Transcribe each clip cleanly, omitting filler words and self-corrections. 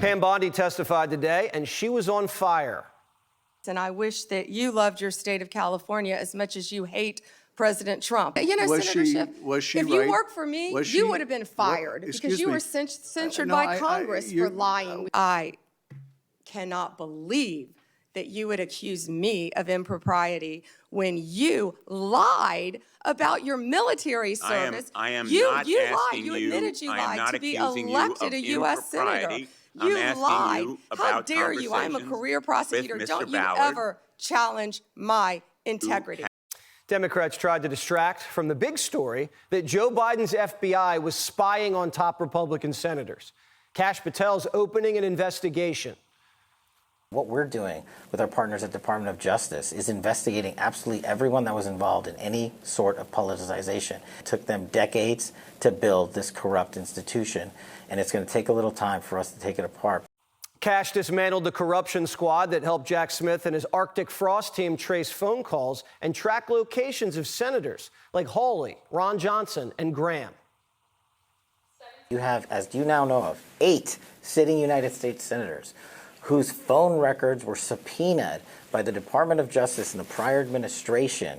Pam Bondi testified today, and she was on fire. And I wish that you loved your state of California as much as you hate President Trump. You know, Senator Schiff, if you worked for me, you would have been fired because you were censured by Congress for lying. I cannot believe that you would accuse me of impropriety when you lied about your military service. I am you not lied. asking You admitted you lied to be accusing elected you a of U.S. senator. You lied. How dare you? I'm a career prosecutor. Don't you ever challenge my integrity. Democrats tried to distract from the big story that Joe Biden's FBI was spying on top Republican senators. Kash Patel's opening an investigation. What we're doing with our partners at the Department of Justice is investigating absolutely everyone that was involved in any sort of politicization. It took them decades to build this corrupt institution, and it's going to take a little time for us to take it apart. Kash dismantled the corruption squad that helped Jack Smith and his Arctic Frost team trace phone calls and track locations of senators like Hawley, Ron Johnson, and Graham. You have, as you now know of, 8 sitting United States senators whose phone records were subpoenaed by the Department of Justice in the prior administration.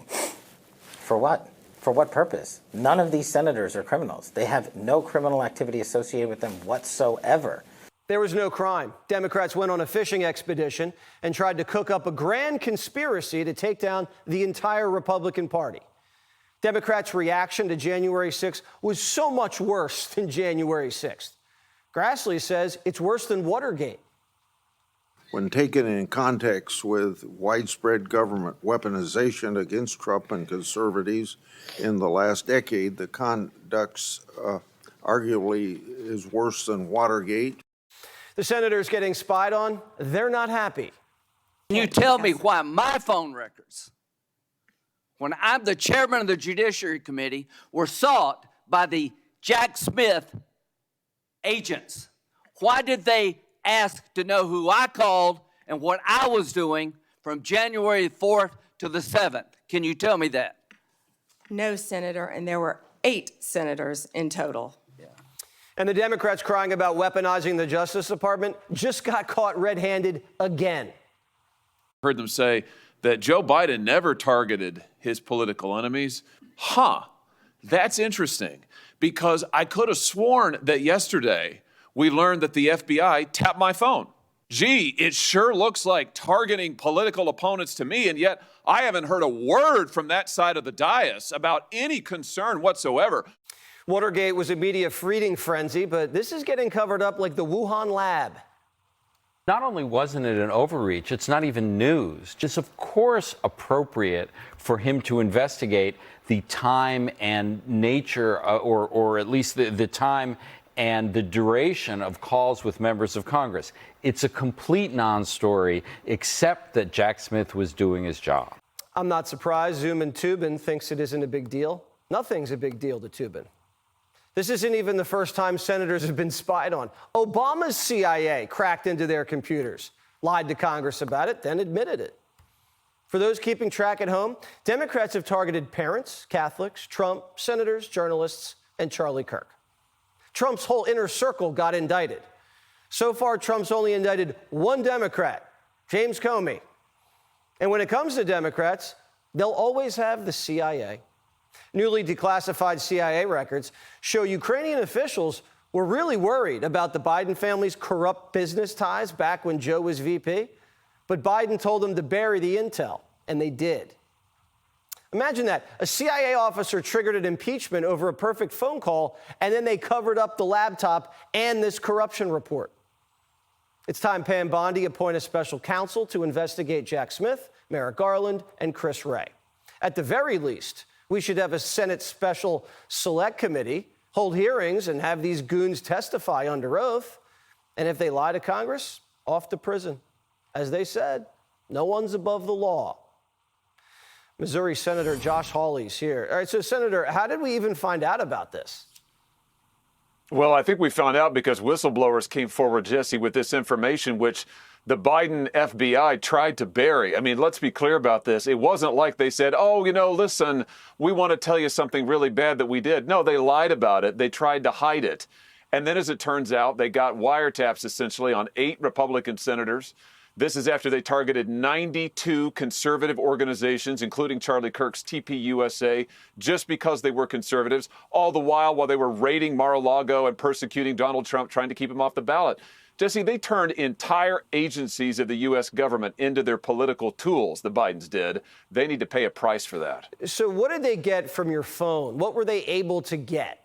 For what? For what purpose? None of these senators are criminals. They have no criminal activity associated with them whatsoever. There was no crime. Democrats went on a fishing expedition and tried to cook up a grand conspiracy to take down the entire Republican Party. Democrats' reaction to January 6th was so much worse than January 6th. Grassley says it's worse than Watergate. When taken in context with widespread government weaponization against Trump and conservatives in the last decade, the conduct arguably is worse than Watergate. The senators getting spied on, they're not happy. Can you tell me why my phone records, when I'm the chairman of the Judiciary Committee, were sought by the Jack Smith agents? Why did they ask to know who I called and what I was doing from January 4th to the 7th? Can you tell me that? No, Senator, and there were 8 senators in total. And the Democrats crying about weaponizing the Justice Department just got caught red-handed again. Heard them say that Joe Biden never targeted his political enemies. That's interesting, because I could have sworn that yesterday we learned that the FBI tapped my phone. Gee, it sure looks like targeting political opponents to me, and yet I haven't heard a word from that side of the dais about any concern whatsoever. Watergate was a media feeding frenzy, but this is getting covered up like the Wuhan lab. Not only wasn't it an overreach, it's not even news. It's of course appropriate for him to investigate the time and nature, or at least the time and the duration of calls with members of Congress. It's a complete non-story, except that Jack Smith was doing his job. I'm not surprised Zoomin Tubin thinks it isn't a big deal. Nothing's a big deal to Tubin. This isn't even the first time senators have been spied on. Obama's CIA cracked into their computers, lied to Congress about it, then admitted it. For those keeping track at home, Democrats have targeted parents, Catholics, Trump, senators, journalists, and Charlie Kirk. Trump's whole inner circle got indicted. So far, Trump's only indicted one Democrat, James Comey. And when it comes to Democrats, they'll always have the CIA. Newly declassified CIA records show Ukrainian officials were really worried about the Biden family's corrupt business ties back when Joe was VP. But Biden told them to bury the intel, and they did. Imagine that. A CIA officer triggered an impeachment over a perfect phone call, and then they covered up the laptop and this corruption report. It's time Pam Bondi appoint a special counsel to investigate Jack Smith, Merrick Garland, and Chris Wray. At the very least, we should have a Senate Special Select Committee, hold hearings, and have these goons testify under oath. And if they lie to Congress, off to prison. As they said, no one's above the law. Missouri Senator Josh Hawley's here. All right, so Senator, how did we even find out about this? Well, I think we found out because whistleblowers came forward, Jesse, with this information, which the Biden FBI tried to bury. I mean, let's be clear about this. It wasn't like they said, oh, listen, we want to tell you something really bad that we did. No, they lied about it. They tried to hide it. And then, as it turns out, they got wiretaps essentially on 8 Republican senators. This is after they targeted 92 conservative organizations, including Charlie Kirk's TPUSA, just because they were conservatives, all the while they were raiding Mar-a-Lago and persecuting Donald Trump, trying to keep him off the ballot. Jesse, they turned entire agencies of the U.S. government into their political tools, the Bidens did. They need to pay a price for that. So what did they get from your phone? What were they able to get?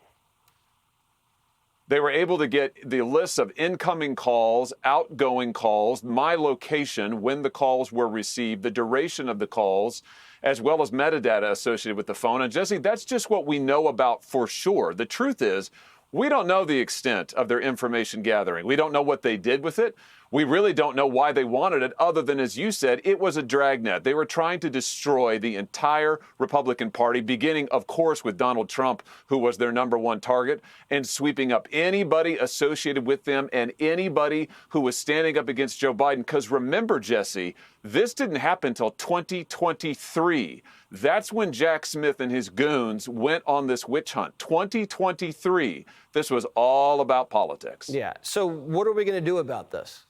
They were able to get the lists of incoming calls, outgoing calls, my location, when the calls were received, the duration of the calls, as well as metadata associated with the phone. And Jesse, that's just what we know about for sure. The truth is, we don't know the extent of their information gathering. We don't know what they did with it. We really don't know why they wanted it, other than, as you said, it was a dragnet. They were trying to destroy the entire Republican Party, beginning, of course, with Donald Trump, who was their #1 target, and sweeping up anybody associated with them and anybody who was standing up against Joe Biden. Because remember, Jesse, this didn't happen until 2023. That's when Jack Smith and his goons went on this witch hunt. 2023. This was all about politics. Yeah. So what are we going to do about this?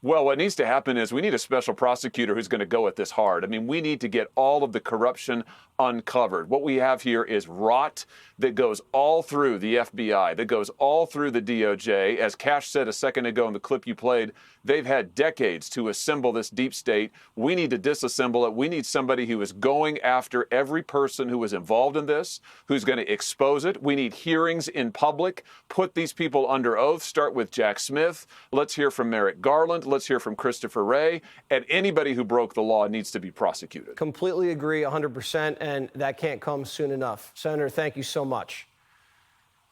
Well, what needs to happen is we need a special prosecutor who's going to go at this hard. I mean, we need to get all of the corruption uncovered. What we have here is rot that goes all through the FBI, that goes all through the DOJ. As Cash said a second ago in the clip you played, they've had decades to assemble this deep state. We need to disassemble it. We need somebody who is going after every person who was involved in this, who's going to expose it. We need hearings in public, put these people under oath, start with Jack Smith. Let's hear from Merrick Garland. Let's hear from Christopher Wray. And anybody who broke the law needs to be prosecuted. Completely agree, 100%, and that can't come soon enough. Senator, thank you so much.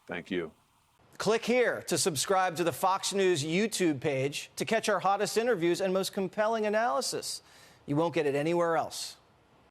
Thank you. Click here to subscribe to the Fox News YouTube page to catch our hottest interviews and most compelling analysis. You won't get it anywhere else.